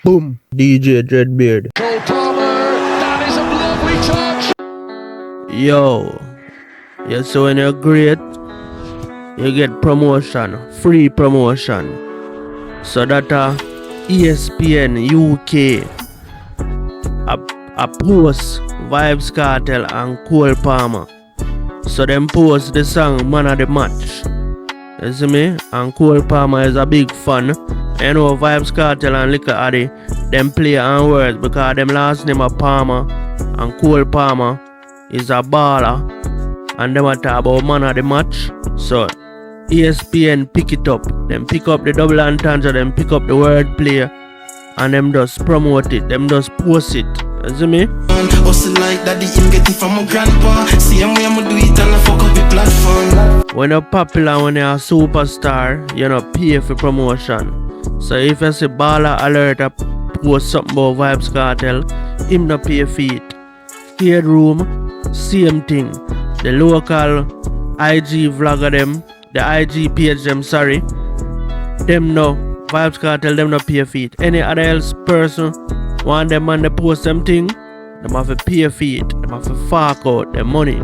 Boom. DJ Dreadbeard. Cole Palmer, that is a lovely touch. Yo. Yeah, so when you're great, you get promotion. Free promotion. So that ESPN UK a post Vybz Kartel and Cole Palmer. So them post the song Man of the Match. You see me? And Cole Palmer is a big fan. You know Vybz Kartel and Likkle Addi, them play on words because them last name are Palmer and Cole Palmer is a baller. And them a talk about Man of the Match. So ESPN pick it up. Them pick up the double entendre, them pick up the wordplay, and them just promote it, them just post it. You see me? Hustle like that, him get it from my grandpa. Same way I'ma do it and I fuck up the platform. When you're popular, when you're a superstar, you don't pay for promotion. So if you see Baller Alert a post something about Vybz Kartel, him not pay for it. State Room, same thing. The local IG vlogger them, the IG page them, sorry, them no, Vybz Kartel them no pay for it. Any other else person want them and they post them thing, them have to pay for it. Them have to fork out their money.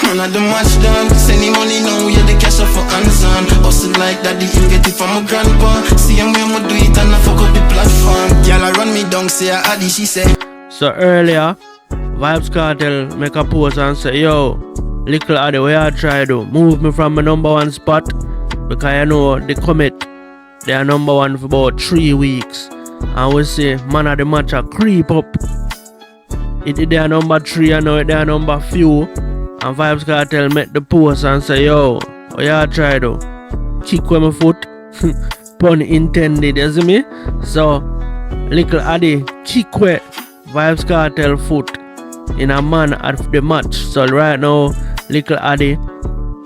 Man of the match done, send him money now, yeah the cash up for Amazon. Hustle like that, him get it from my grandpa. Same way I'ma do it and I fuck up the platform. Girl I run me down, say addi, she say. So earlier, Vybz Kartel make a post and say, yo, Likkle Addi, what you try to move me from my number one spot, because you know the commit, they are number one for about 3 weeks. And we say Man of the Match a creep up. They are number 3 and now they are number few. And Vybz Kartel make the post and say, yo, what you try to kick with my foot? Pun intended, you see me? So Likkle Addi kick with Vybz Kartel foot in a Man of the Match. So right now, Likkle Addi,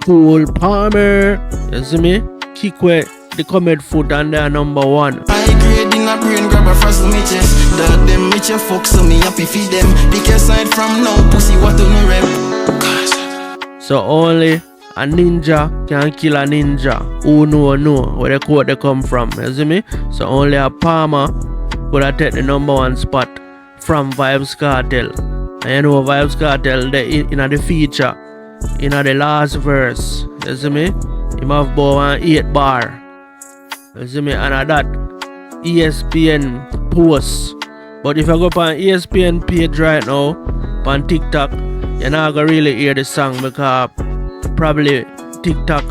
Cole Palmer, you see me? Kick with the comet foot and they are number 1. I grade in a brain, grab a frazzle me chest. Dog them rich a fuck, so me happy feed them. Pick a side from now, pussy what to no rep. So only a ninja can kill a ninja. Who know where the quote they come from, you see me? So only a Palmer could have take the number 1 spot from Vybz Kartel. And you know Vybz Kartel they in the feature, in the last verse, you see me? Him have about 8 bar. You see me? And at that ESPN post. But if I go on ESPN page right now, on TikTok, you're not gonna really hear the song because probably TikTok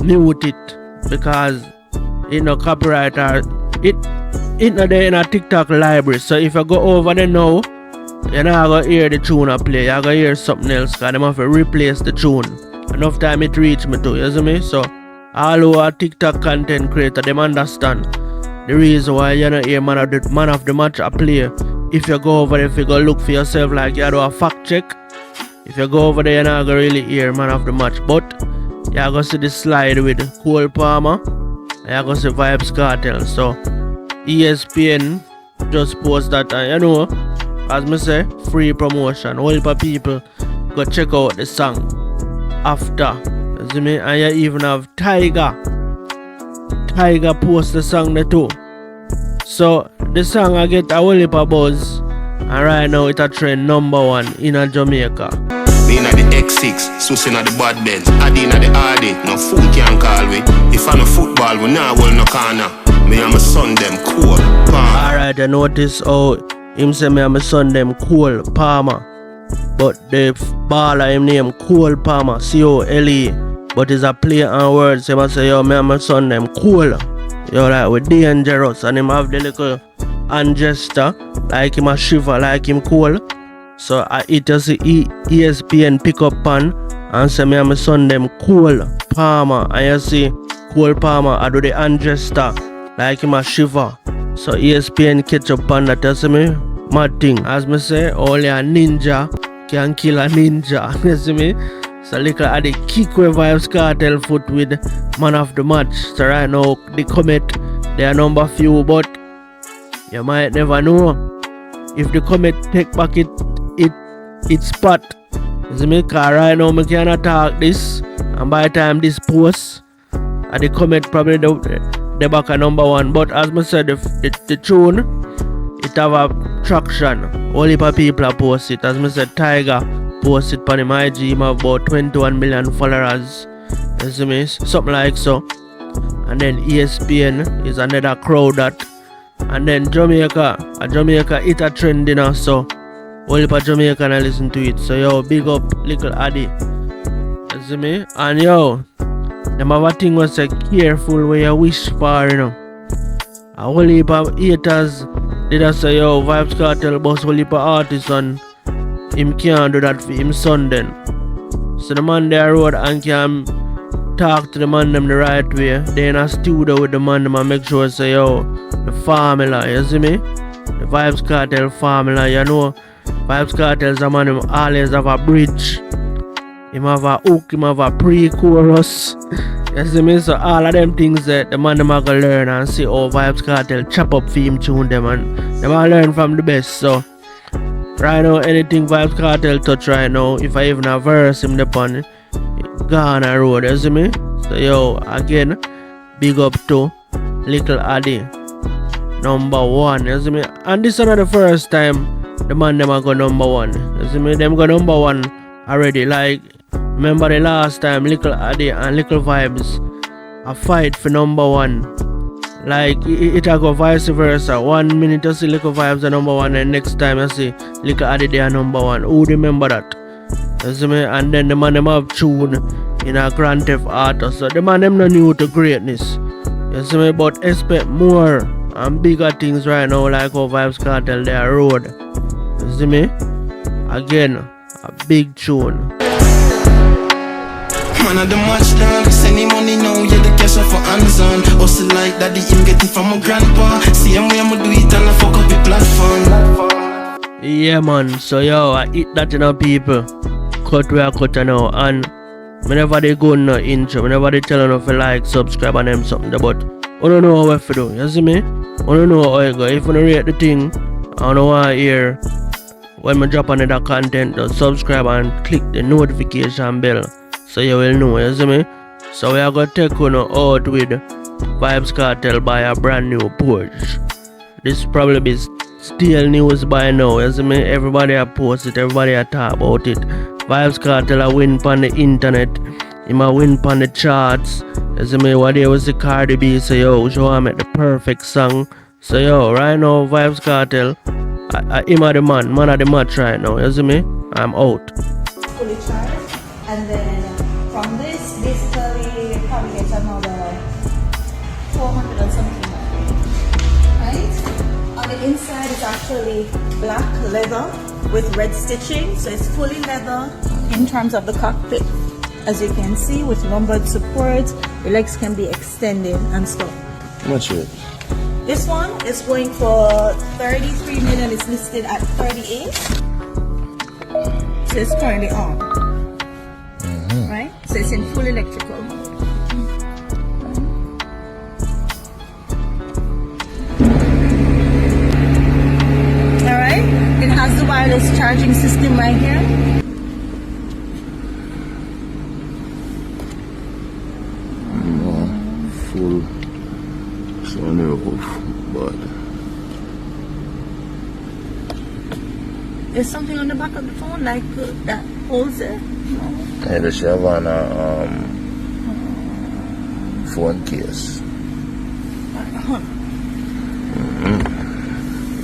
mute it because it no copyright or it not there in a TikTok library. So if I go over there now, you're not gonna hear the tune I play. You're gonna hear something else because they have to replace the tune. Enough time it reach me too, you see me? So all our TikTok content creator, them understand the reason why you don't hear Man of the Match a play. If you go over there, if you go look for yourself like you do a fact check, if you go over there, you're not gonna really hear Man of the Match. But you're gonna see the slide with Cole Palmer, and you're gonna see Vybz Kartel. So ESPN just post that, and you know, as me say, free promotion. All the people go check out the song after. You see me? And you even have Tiger post the song there too. So the song I get a whole heap of buzz, and right now it a trend number 1 in Jamaica. Me inna the X6, Sus inna the bad beds, Addi inna the Addi, no fool can call we. If I no football, we nah hold no corner. Me and my son them Cole Palmer. Alright, I notice how him say me and my son them Cole Palmer, but the baller him name Cole Palmer, C-O-L-E. But it's a play on words. He must say, yo, me and my son them Cole. Yo, like we dangerous, and him have the little hand gesture, like him a shiver, like him cool. So I just see ESPN pick up on and say me and my son them Cole Palmer, and you see Cole Palmer I do the hand gesture, like him a shiver. So ESPN catch up on that, you see me? Mad thing. As me say, only a ninja can kill a ninja. You see me? So Likkle Addi kick with Vybz Kartel foot with Man of the Match. So right now the comet they are number few, but you might never know if the comet take back its spot. You see me? Cause right now I cannot talk this, and by the time this post the comet probably the back at number 1. But as I said, the tune it have a traction. Only for people are post it. As I said, Tiger post it on him IG. Him have about 21 million followers. You see me? Something like so. And then ESPN is another crowd that. And then Jamaica it a trend, you know, so only for Jamaica and listen to it. So yo, big up likkle addi. You see me? And yo, them have a thing was say careful where you wish for, you know. A whole heap of haters did I say yo, Vybz Kartel boss whole heap of artists and him can't do that for him son then. So the man there road and can talk to the man them the right way. They in a studio with the man them and make sure say yo, the formula, you see me? The Vybz Kartel formula, you know. Vybz Kartel is a man who always have a bridge. Him have a hook, him have a pre-chorus. You see me? So all of them things that the man them are gonna learn and see how Vybz Kartel chop up for him tune them and them all learn from the best. So right now anything Vybz Kartel touch right now, if I even a verse him upon gone a road, you see me? So yo, again, big up to likkle addi, #1, you see me? And this is not the first time the man them a go #1, you see me? Them go #1 already. Like, remember the last time likkle addi and likkle Vybz a fight for #1. Like, it a go vice versa. 1 minute you see likkle Vybz are #1 and next time you see likkle addi they are #1. Who remember that? You see me? And then the man them have tune in a Grand Theft Auto. So the man them not new to greatness. You see me? But expect more and bigger things right now, like how Vybz Kartel their road. You see me? Again, a big tune. Man of the match done, send him money now, yeah, the cash off for Amazon. Hustle like that, him get it from my grandpa. See him way I'ma do it and I fuck up the platform. Yeah man, so yo, I eat that you know people. Cut where I cut now, and whenever they go no intro, whenever they tell them to like, subscribe and them something, but I don't know what to do, you see me? I don't know how I go. If you don't rate the thing, I don't want to hear when I drop another content, just subscribe and click the notification bell so you will know, you see me? So we are going to take you out with Vybz Kartel buy a brand new Porsche. This probably be still news by now, you see me? Everybody a post it, everybody a talk about it. Vybz Kartel a win on the internet, him a win on the charts. You see me? What day was the Cardi B say yo, show him make the perfect song. So yo, right now Vybz Kartel, him a the man of the match right now, you see me? I'm out. Fully charged, and then from this basically you probably get another 400 and something, right? On the inside it's actually black leather with red stitching, so it's fully leather in terms of the cockpit. As you can see, with lumbar support, the legs can be extended and stuff. How much is it? This one is going for 33 million. It's listed at 38. So it's currently on. Right? So it's in full electrical. Alright? It has the wireless charging system right here. Full. So but There's something on the back of the phone like that holds it. yeah, they should have on a phone case.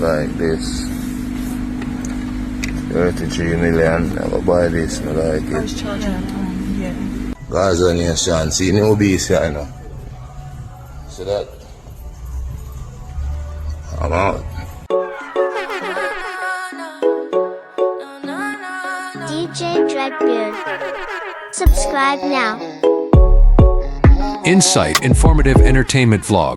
Like this. 33 million. Never buy this. I like it. Yeah. Gaza Nation. See no beast here, you know. See that? I'm out. DJ Dreadbeard. Subscribe now. Insight, informative entertainment vlog.